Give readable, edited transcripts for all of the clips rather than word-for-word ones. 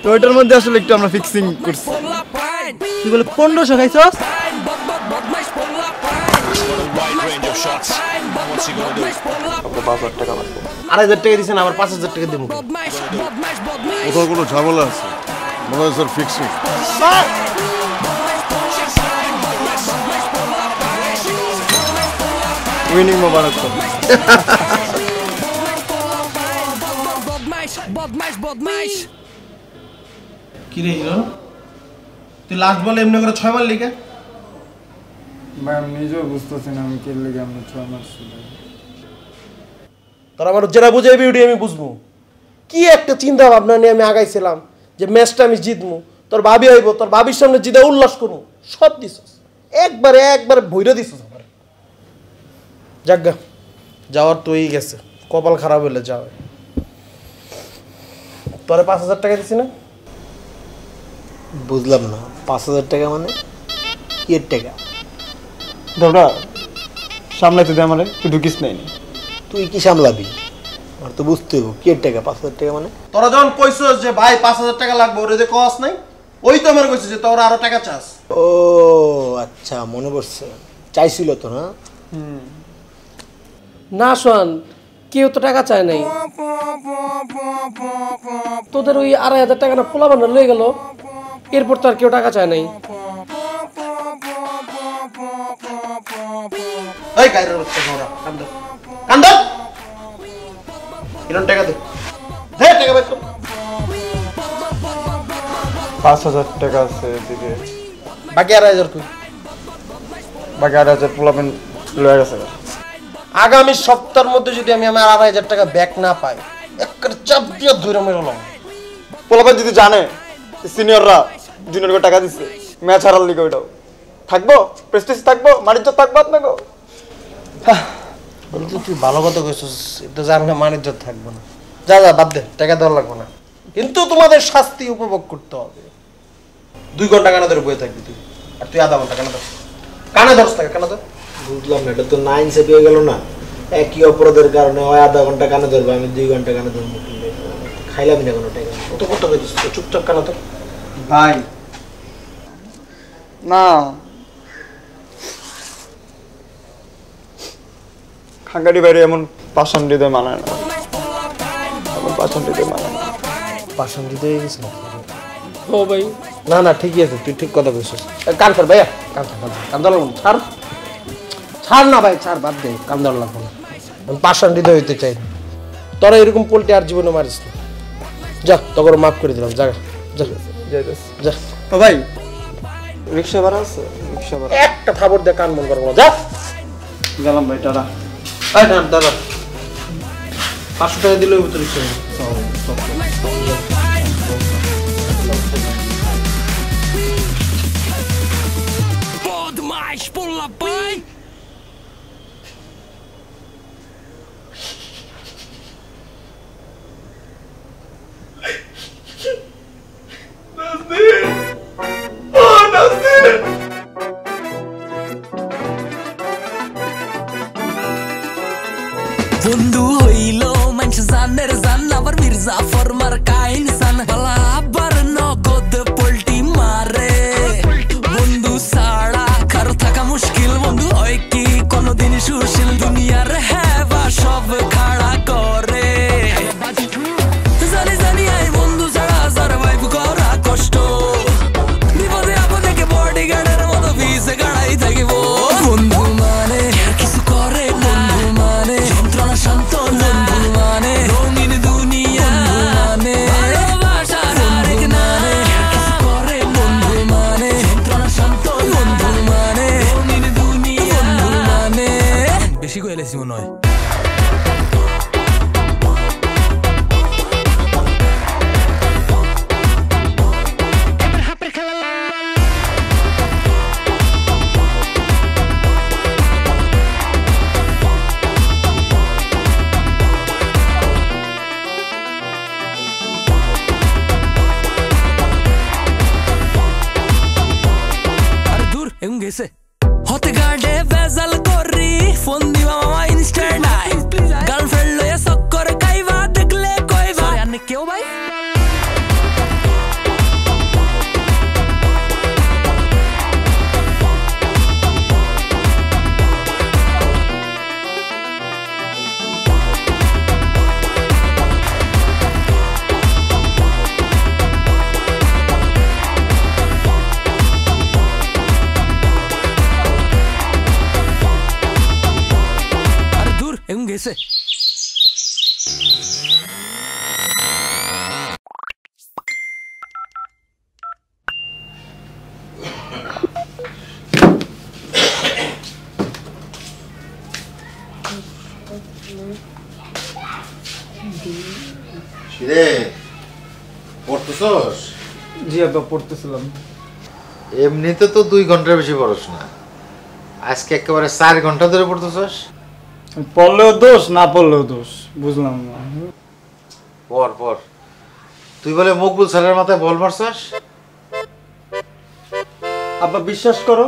তো ওইটার মধ্যে আসলে একটু আমরা ফিক্সিং করছি। তুই বলে 1500 খাইছস? আপনার 5000 টাকা লাগবে। 2000 টাকা দিছেন, আবার 5000 টাকা দেবো। কোথাও কোনো ঝামেলা আছে মনে হয় স্যার ফিক্সিং। উইনিং মোবারক স্যার। কি রে হিরো, তুই লাস্ট বলে এমনি করে 6 মার লিখে? ভাই আমি নিজেও বুঝতেছি না আমি কে লেগে আমরা 6 মারছি। তোর আমার যারা বুঝাই বিউটি আমি বুঝবো। কি একটা চিন্তা ভাবনা নিয়ে আমি আগাইছিলাম যে ম্যাচটা আমি জিতবো, তোর ভাবি হইব, তোর ভাবির সামনে জিতে উল্লাস করবো, সব দিছিস একবারে ভৈরা দিছিস আমার। যাজ্ঞা যাওয়ার তো এই গেছে, কপাল খারাপ হলে যাওয়া। তোরে 5000 টাকা দিছি না? বুঝলাম না 5000 টাকা মানে কি এর টাকা? দাদা সামলাইতে দে আমারে, তুই ঢুকিস নাই। তুই কি সামলাবি? আর তো বুঝতে হইব কি এর টাকা 5000 টাকা মানে। তোরা যখন কইছস যে ভাই 5000 টাকা লাগবে, ওরে যে কস নাই, ওই তো আমার কইছিস যে তোরা আরো টাকা চাস। ও আচ্ছা মনে পড়ছে, চাইছিল তো না? না শোন, কেউ তো টাকা চায় নাই। তোদের ওই 2500 টাকা না পোলা বান্ডার লয়ে গেল, এরপর তো আর কেউ টাকা চায় নাই। এই গায়রের বাচ্চা ঘোড়া কান্দ কান্দ, কিরণ টাকা দে, দে টাকা বের কর। 5000 টাকা আছে এদিকে, বাকি 2000 কই? বাকি 8000 পোলাপেন লয়ে গেছে। আগামী সপ্তাহের মধ্যে যদি আমি আমার 2500 টাকা ব্যাক না পাই, একবারে চাপ দিয়ে ধরে মেরলাম। পোলাপেন যদি জানে সিনিয়ররা জুনিয়রকে টাকা দিচ্ছে ম্যাচ হারার লিগে, ওইটাও থাকবো, প্রেস্টিজ থাকবো, মানিজ্য থাকবো আপনাকে। বলতো তুই ভালো কথা কইছিস, এটা জানলে মানিজ্য থাকবে না। যা যা বাদ দে, টাকা দেওয়া লাগবে না, কিন্তু তোমাদের শাস্তি উপভোগ করতে হবে। 2 ঘন্টা কানে ধরে বয়ে থাকবি তুই, আর তুই আধা ঘন্টা কানে ধর, কানে ধরস টাকা কানে ধর। বুঝলাম না, এটা তো না ইনসাফি হয়ে গেল না? একই অপরাধের কারণে হয় আধা ঘন্টা কানে ধরবে, আমি 2 ঘন্টা কানে ধরবো। খাইলামই না কোনো টাকা। কত কত কইছিস, চুপচাপ কানে ধর। ভাই না, খাঙ্গারি বাইরে এমন পাষাণ্ডিতে মানায় না, এমন পাষাণ্ডিতে মানায় না। পাশান দিতে গেছিস না? ও ভাই না না ঠিকই আছে, তুই ঠিক কথা কইছিস। কান ধর ভাইয়া, কান ধর, কান ধর লাগবে না। ছাড় ছাড় না ভাই, ছাড়, বাদ দে, কান ধর লাগবে না। আমি পাশান দিতে হইতে চাই না। তোরা এরকম পোল্টে আর জীবনে মারিস না। যা, তোকে মাফ করে দিলাম, যা যা যা। ও ভাই রিক্সা ভাড়া আছে? রিক্সা ভাড়া একটা থাবর দিয়ে কান মন করবো না, যা। গেলাম ভাই, টাটা। এই না দাদা, 500 টাকা দিলে ওই ভিতরে বন্ধু হইল মানুষ জানের জান, আবার মির্জা ফরমার কাইন সান, বালা আবার নগদ পোল্টি মারে। বন্ধু ছাড়া কারো থাকা মুশকিল, বন্ধু হয় কি কোনদিন সুশীল, দুনিয়ার হেবা সব খাড়া করে। জানি জানি আই বন্ধু ছাড়া সারভাইভ করা কষ্ট, বিপদে আপদে কে বডিগার্ডের মতো ভিসে গাড়াই থাকিব। বন্ধু মানে কিছু করে না, বন্ধু মানে যন্ত্রণা শান্ত, বন্ধু মানে রঙিন দুনিয়া, মানে ভালোবাসার আরেক লাগতেছে। রে পড়তেছস? জি আব্বা পড়তেছিলাম। এমনিতে তো 2 ঘন্টার বেশি পড়ছ না, আজকে একেবারে 4 ঘন্টা ধরে পড়তেছস। পড়লেও দোষ, না পড়লেও দোষ, বুঝলাম না। পর পর। তুই বলে মকবুল স্যারের মাথায় বল মারছস? আব্বা বিশ্বাস করো,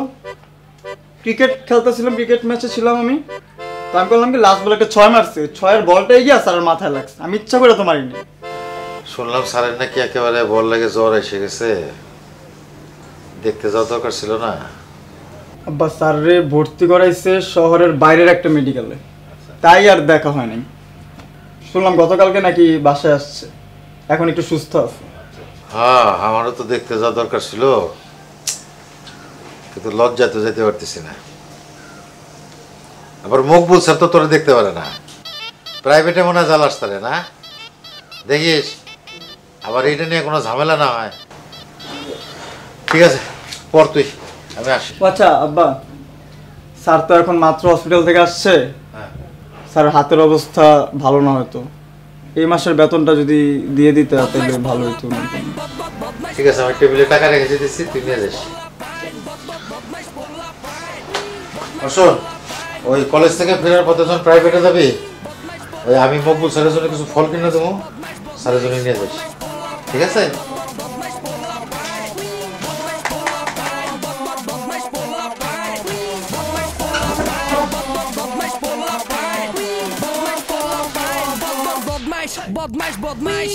ক্রিকেট খেলতেছিলাম, ক্রিকেট ম্যাচে ছিলাম আমি, তো আমি বললাম কি লাস্ট বলে একটা 6 মারছে, 6-এর বলটাই গিয়া স্যারের মাথায় লাগছে, আমি ইচ্ছা করে তো মারিনি। শুনলাম স্যারের নাকি একেবারে বল লাগে জ্বর এসে গেছে, দেখতে যাওয়া দরকার ছিল না? আব্বা স্যাররে ভর্তি করাইছে শহরের বাইরের একটা মেডিকেলে, তাই আর দেখা হয় নাই। শুনলাম গতকালকে নাকি বাসায় আসছে, এখন একটু সুস্থ আছে। হ্যাঁ, আমারও তো দেখতে যাওয়া দরকার ছিল, কিন্তু লজ্জায় তো যেতে পারতেছি না। আবার মকবুল স্যার তো তোরা দেখতে পারে না, প্রাইভেটে মনে হয় জ্বালাস তারে না, দেখিস আবার এইটা নিয়ে কোনো ঝামেলা না হয়। ঠিক আছে, পর তুই, আমি আসি। আচ্ছা আব্বা, স্যার তো এখন মাত্র হসপিটাল থেকে আসছে, হ্যাঁ। স্যার হাতের অবস্থা ভালো না হয়তো, এই মাসের বেতনটা যদি দিয়ে দিতে তাহলে ভালো হতো। ঠিক আছে, আমি টেবিলে টাকা রেখে দিতেছি, তুই নিয়ে যাস। শোন, ওই কলেজ থেকে ফেরার পথে যখন প্রাইভেটে যাবি, ওই আমি মকবুল স্যারের জন্য কিছু ফল কিনে দেবো, স্যারের জন্য নিয়ে যাস, ঠিক আছে? বদমাইশ বদমাইশ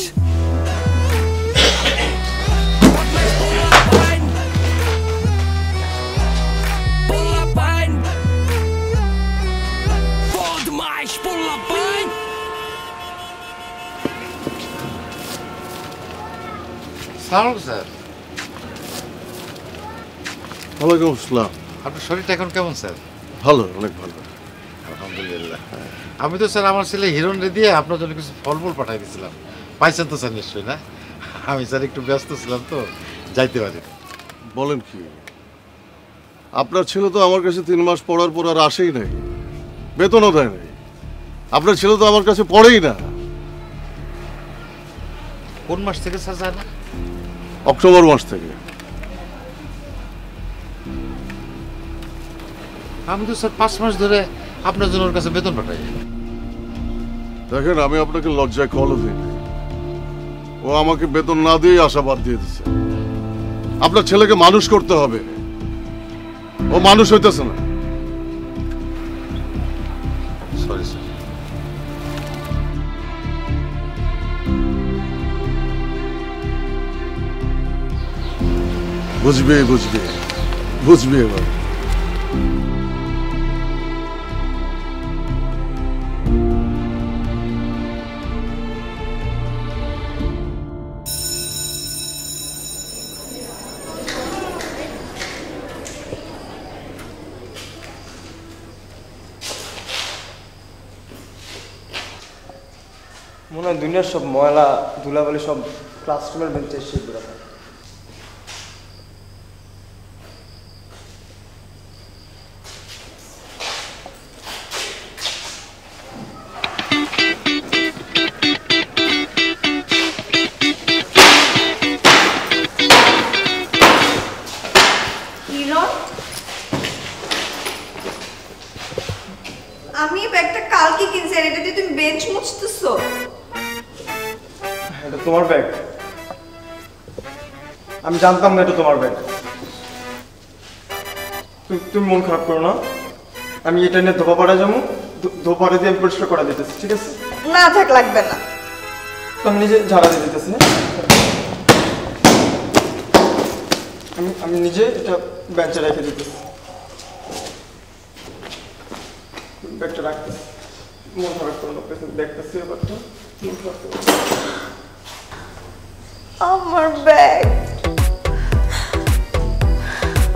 সালাম স্যার। ওয়ালাইকুম আসসালাম। আপনার শরীরটা এখন কেমন স্যার? ভালো, অনেক ভালো। আলহামদুলিল্লাহ। আমি তো স্যার আমার ছেলে হিরণ রে দিয়ে আপনার জন্য কিছু ফলমূল পাঠাই দিয়েছিলাম, পাইছেন তো স্যার নিশ্চয়ই? না, আমি স্যার একটু ব্যস্ত ছিলাম তো যাইতে পারি। বলেন কি, আপনার ছেলে তো আমার কাছে 3 মাস পড়ার পর আর আসেই নাই, বেতনও দেয় নাই। আপনার ছেলে তো আমার কাছে পড়েই না। কোন মাস থেকে স্যার যায় না? অক্টোবর মাস থেকে। আমি তো স্যার 5 মাস ধরে আপনার জন্য ওর কাছে বেতন পাঠাই। দেখেন, আমি আপনাকে লজ্জায় কলও দিই, ও আমাকে বেতন না দিয়ে আশাবাদ দিয়ে দিচ্ছে। আপনার ছেলেকে মানুষ করতে হবে, ও মানুষ হইতেছে না। Sorry sir. বুঝবে বুঝবে বুঝবে এবার। মনে হয় দুনিয়ার সব ময়লা ধুলাবালি সব ক্লাসরুমের বেঞ্চে এসে ঘুরে থাকে। আমি ব্যাগটা কালকে কিনছি, আর এটা দিয়ে তুমি বেঞ্চ মুছতেছো? এটা তোমার ব্যাগ? আমি জানতাম না এটা তোমার ব্যাগ। তুমি মন খারাপ করো না, আমি এটা নিয়ে ধোপা পাড়া যাবো, ধোপাড়া দিয়ে আমি পরিষ্কার করে দিতেছি, ঠিক আছে? না থাক, লাগবে না। আমি নিজে ঝাড়া দিয়ে দিতেছি। আমি নিজে এটা বেঞ্চে রেখে দিতেছি, ব্যাগটা রাখতেছি। মন খারাপ করো না, দেখতেছি ব্যাপারটা। মন খারাপ করো না। আমার ব্যাগ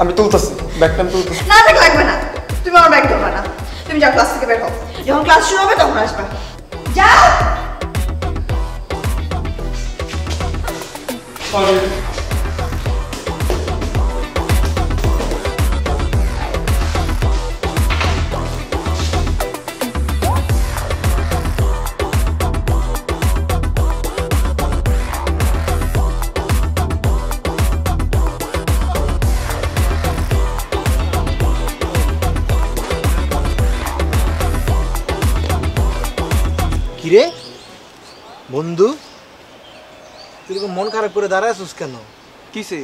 আমি তুলতেছি, ব্যাগটা আমি তুলতেছি। না থাক, লাগবে না। তুমি আমার ব্যাগ ধরবে না, তুমি যাও ক্লাস থেকে বের হও। যখন ক্লাস শুরু হবে তখন আসবা। যাও। কিরে বন্ধু, তুই মন খারাপ করে দাঁড়ায় আছিস কেন? কিসে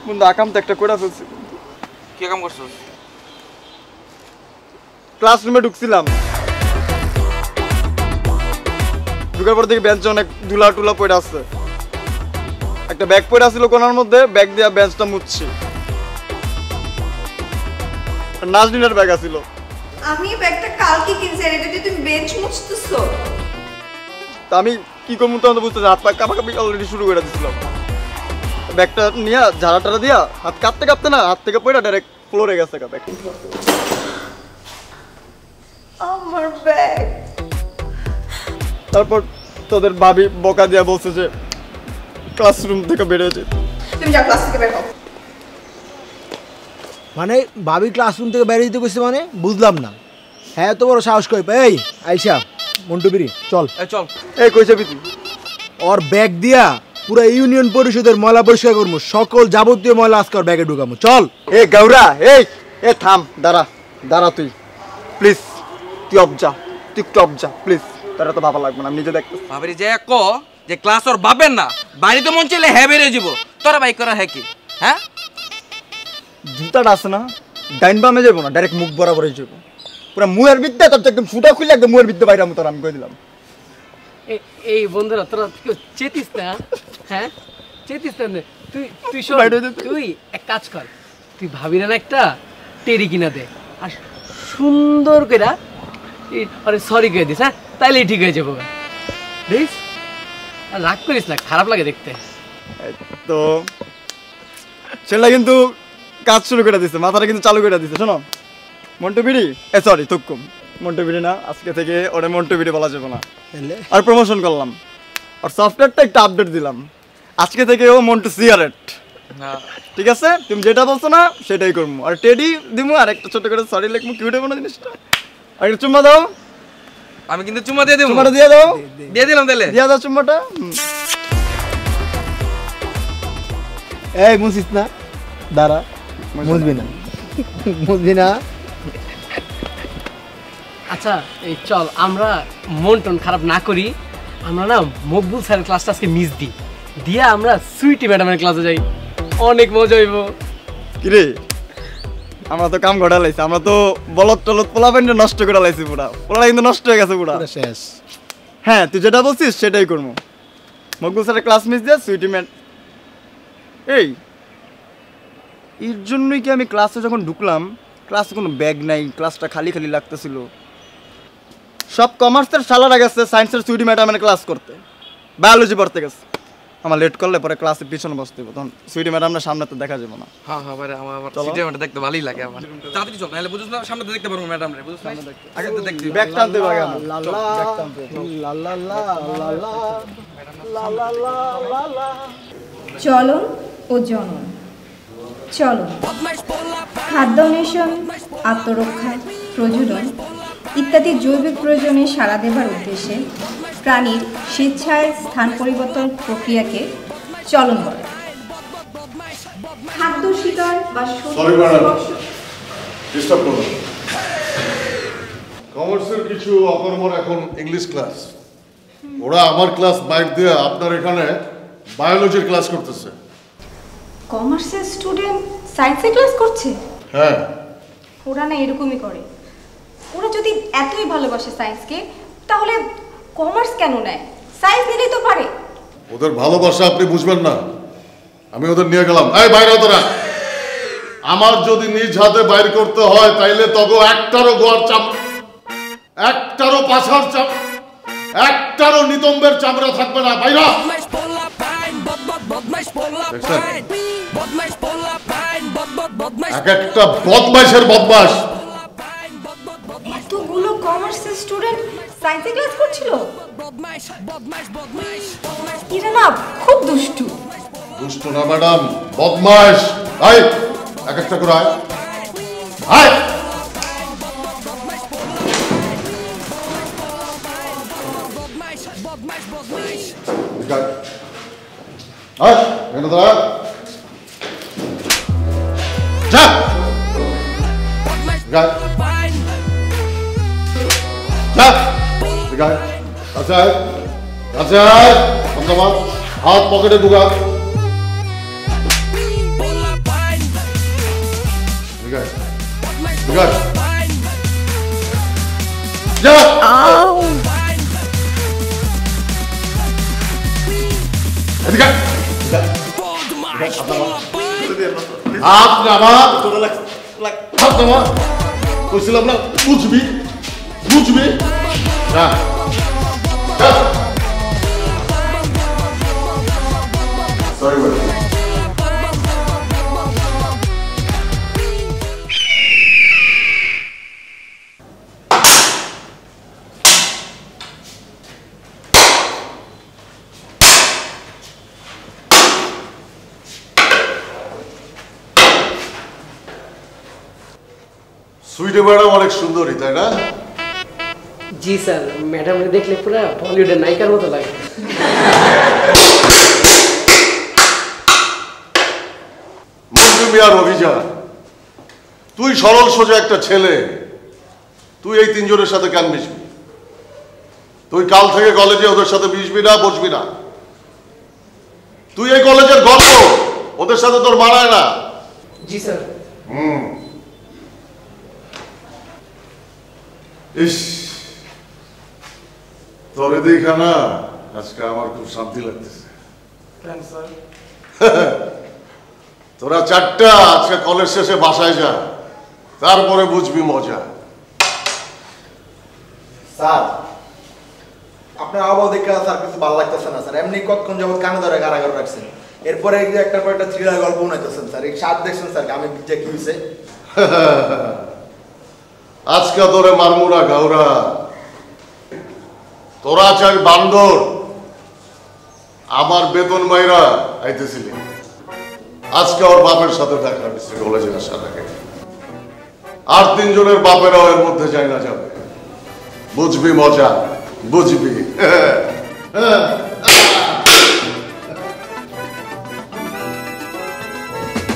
বন্ধু? আকাম তো একটা করে ফেলছি। কি কাম করছস? ক্লাসরুমে ঢুকছিলাম, ঢুকার পর দেখি বেঞ্চে অনেক ধুলা টুলা পড়ে আছে। একটা ব্যাগ পড়ে আসছিল কোনার মধ্যে, ব্যাগ দিয়ে বেঞ্চটা মুছছি। নাজনীনের ব্যাগ আছিল। আমি ব্যাগটা কালকে কিনছি, আর এটা দিয়ে তুমি বেঞ্চ মুছতেছো? তা আমি কি করবো তো বুঝতেছি, হাত পা কাঁপাকাঁপি অলরেডি শুরু করে দিয়েছিলাম। ব্যাগটা নিয়ে ঝাড়া টাড়া দিয়া হাত কাঁপতে কাঁপতে না হাত থেকে পড়ে ডাইরেক্ট ফ্লোরে গেছে ব্যাগ। আমার ব্যাগ। তারপর তোদের ভাবি বকা দিয়া বলছে যে ক্লাসরুম থেকে বেরিয়েছে। তুমি যাও, ক্লাস থেকে বের হও। মানে ভাবি ক্লাসরুম থেকে বেরিয়ে দিতে কইছে মানে? বুঝলাম না। হ্যাঁ, এত বড় সাহস কই? এই আইসা মন্টু বিরি চল। চল। এই কইছে বিতি ওর ব্যাগ দিয়া পুরো ইউনিয়ন পরিষদের ময়লা পরিষ্কার করবো, সকল যাবতীয় ময়লা আজকে ওর ব্যাগে ঢুকাবো। চল। এ গাউরা, এই থাম, দাঁড়া দাঁড়া, তুই প্লিজ, তুই অবজা, তুই একটু অবজা প্লিজ। তারা তো ভাবা লাগবে না, আমি নিজে দেখতেছি। ভাবিরি যে ক যে ক্লাস ওর বাবেন না, বাড়িতে মন চাইলে হ্যাঁ বেরিয়ে যাব। তোরা বাইক করা হ্যাঁ কি? হ্যাঁ, জুতাটা আছে না, ডাইন বামে যাবো না, ডাইরেক্ট মুখ বরাবরই যাবো। পুরো মুয়ের বিদ্যা তোর একদম ফুটা খুলে একদম মুয়ের বিদ্যা বাইরে তোর আমি কই দিলাম। এই বন্ধুরা তোরা কেউ চেতিস না? হ্যাঁ, চেতিস না? তুই তুই শোন, তুই এক কাজ কর, তুই ভাবিরা না একটা টেরি কিনা দে, আর সুন্দর করে আরে সরি করে দিস। হ্যাঁ, তাইলেই ঠিক হয়ে যাবো। দেখিস, আর রাগ করিস না, খারাপ লাগে দেখতে। তো ছেলেটা কিন্তু কাজ শুরু করে দিচ্ছে, মাথাটা কিন্তু চালু করে দিচ্ছে। শোনো মন্টু বিড়ি, সরি তুকুম, মন্টু বিড়ি না, আজকে থেকে ওরে মন্টু বিড়ি বলা যাবে না। আর প্রমোশন করলাম, আর সফটওয়্যারটা একটু আপডেট দিলাম, আজকে থেকে ও মন্টু সিগারেট। ঠিক আছে, তুমি যেটা বলছো না সেটাই করবো। আর টেডি দিমু, আর একটা ছোট করে সরি লিখবো, কিউট হবে না জিনিসটা। আর একটা চুম্মা দাও। আমি কিন্তু চুমা দিয়ে দেবো। চুম্মাটা দিয়ে দাও। দিয়ে দিলাম তাহলে। দিয়ে দাও চুম্মাটা। এই মুছিস না, দাঁড়া, মুছবি না, মুছবি না। আচ্ছা, এই চল আমরা মন টন খারাপ না করি, আমরা না মকবুল স্যারের ক্লাসটা আজকে মিস দিই, দিয়া আমরা সুইটি ম্যাডামের ক্লাসে যাই, অনেক মজা হইব। কিরে, আমরা তো কাম ঘটা লাইছি, আমরা তো বলদ টলদ পোলা প্যান্ট নষ্ট করে লাইছি, পুরা পোলা কিন্তু নষ্ট হয়ে গেছে পুরা শেষ। হ্যাঁ, তুই যেটা বলছিস সেটাই করবো। মকবুল স্যারের ক্লাস মিস দিয়ে সুইটি ম্যান। এই এর জন্যই কি আমি ক্লাসে যখন ঢুকলাম, ক্লাসে কোনো ব্যাগ নাই, ক্লাসটা খালি খালি লাগতেছিল। সব কমার্সের শালারা গেছে সায়েন্সের সুইটি ম্যাডামের ক্লাস করতে, বায়োলজি পড়তে গেছে। আমার লেট করলে পরে ক্লাসের পিছনে বসতে হবে, তখন সুইটি ম্যাডামের সামনে তো দেখা যাবে না। হ্যাঁ হ্যাঁ, ভাই আমার সিটের দেখতে ভালোই লাগে আমার। তাড়াতাড়ি চল, নাহলে বুঝছ না সামনে দেখতে পারবো ম্যাডাম রে, বুঝছ না? আগে তো দেখতে ব্যাগ টানতে হবে আগে আমার। লা লা লা লা লা লা লা লা লা। চলন ও জনন। চলন খাদ্য অন্বেষণ, আত্মরক্ষা, প্রজনন ইত্যাদি জৈবিক প্রয়োজনে সাড়া দেবার উদ্দেশ্যে প্রাণীর স্বেচ্ছায় স্থান পরিবর্তন প্রক্রিয়াকে চলন বলে। খাদ্য শিকার বা কমার্সের কিছু অকর্মর এখন ইংলিশ ক্লাস, ওরা আমার ক্লাস বাইট দিয়ে আপনার এখানে বায়োলজির ক্লাস করতেছে। কমার্সের স্টুডেন্ট সায়েন্সের ক্লাস করছে? হ্যাঁ, ওরা না এরকমই করে। ওরা যদি এতই ভালোবাসে সায়েন্সকে, তাহলে কমার্স কেন নেয়? সায়েন্স নিলেই তো পারে। ওদের ভালোবাসা আপনি বুঝবেন না, আমি ওদের নিয়ে গেলাম। এই বাইরে তোরা, আমার যদি নিজ হাতে বাইর করতে হয় তাইলে তবে একটারও গোয়ার চামড়া, একটারও পাছার চামড়া, একটারও নিতম্বের চামড়া থাকবে না। বাইরা দেখছেন? এক একটা বদমাইশের বদমাস। এতগুলো কমার্সের স্টুডেন্ট সায়েন্সে ক্লাস করছিল, এরা না খুব দুষ্টু। দুষ্ট না ম্যাডাম, বদমাস। আয় এক একটা করে আয় আয়। আয় এখানে দাঁড়া। যা যা যা। আচ্ছা আচ্ছা, হাত পকেটে ঢুকা। বলছিলাম না বুঝবি বুঝবি। Sorry madam. সুইটে ম্যাডাম অনেক সুন্দরী, তাই না? জি স্যার, ম্যাডামকে দেখলে পুরো বলিউডের নায়িকার মতো লাগে। আর অভিযান, তুই সরল সোজা একটা ছেলে, তুই এই তিনজনের সাথে কেন মিশবি? তুই কাল থেকে কলেজে ওদের সাথে মিশবি না, বসবি না। তুই এই কলেজের গর্ব, ওদের সাথে তোর মানায় না। জি স্যার। ইস, তোরে দেখা না আজকে আমার খুব শান্তি লাগতেছে। তোরা চারটা আজকে কলেজ শেষে বাসায় যা, তারপরে বুঝবি মজা। স্যার আপনার আবহাওয়া দেখে স্যার কিছু ভালো লাগতেছে না স্যার। এমনি কতক্ষণ যাবত কানে ধরে কারাগার রাখছেন, এরপরে একটার পর একটা থ্রিলার গল্প বানাইতেছেন স্যার। এই সাত দেখছেন স্যার আমি যে কি হয়েছে। আজকে তোরে মারমুরা গাওরা, তোরা চাই বান্দর আমার বেতন মাইরা আইতেছিলি। আজকে ওর বাপের সাথে দেখা হয়েছে কলেজে আসার আগে। আর তিনজনের বাপেরাও এর মধ্যে যায় না যাবে, বুঝবি মজা, বুঝবি।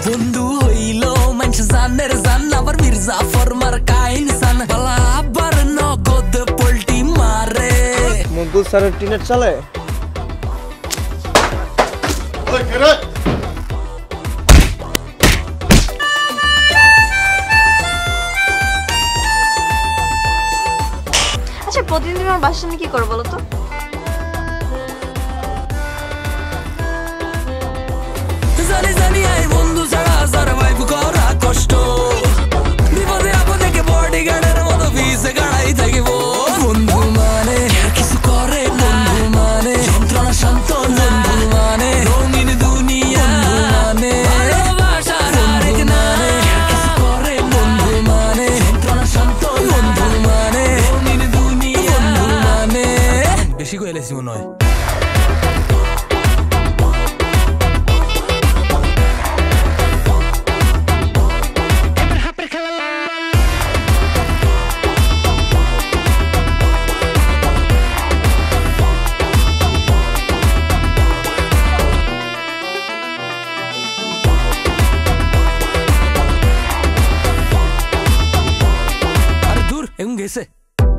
বন্ধু হইল মানুষ জানের জান, আবার মির্জা ফরমার কাইনসান বালা, আবার নগদ পোল্টি মারে। মকবুল স্যারের টিনেট চলে। আচ্ছা প্রতিদিন আমার বাসার সামনে কি করো বলো তো? জানি জানি আই বন্ধু ছাড়া সারভাইভ করা কষ্ট, বিপদে আপদে কে বডিগার্ডের মতো পিছে গাড়াই থাকিব। বন্ধু মানে কিছু করে না, বন্ধু মানে যন্ত্রণা শান্ত, বন্ধু মানে রঙিন দুনিয়া, মানে ভালোবাসার আরেক নামে কিছু করে, বন্ধু মানে যন্ত্রণা শান্ত, বন্ধু মানে রঙিন দুনিয়া, বন্ধু মানে। বেশি কইলেছি মনে হয়।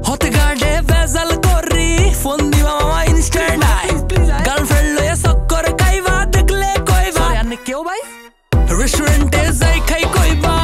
হতে গার্ডে ভেজাল করি, ফোন দিবা মামা ইনস্ট্যান্ট আই, গার্লফ্রেন্ড লয়ে চক্কর খাইবা, দেখলে কইবা আনে কেউ ভাই রেস্টুরেন্টে যাই খাই কইবা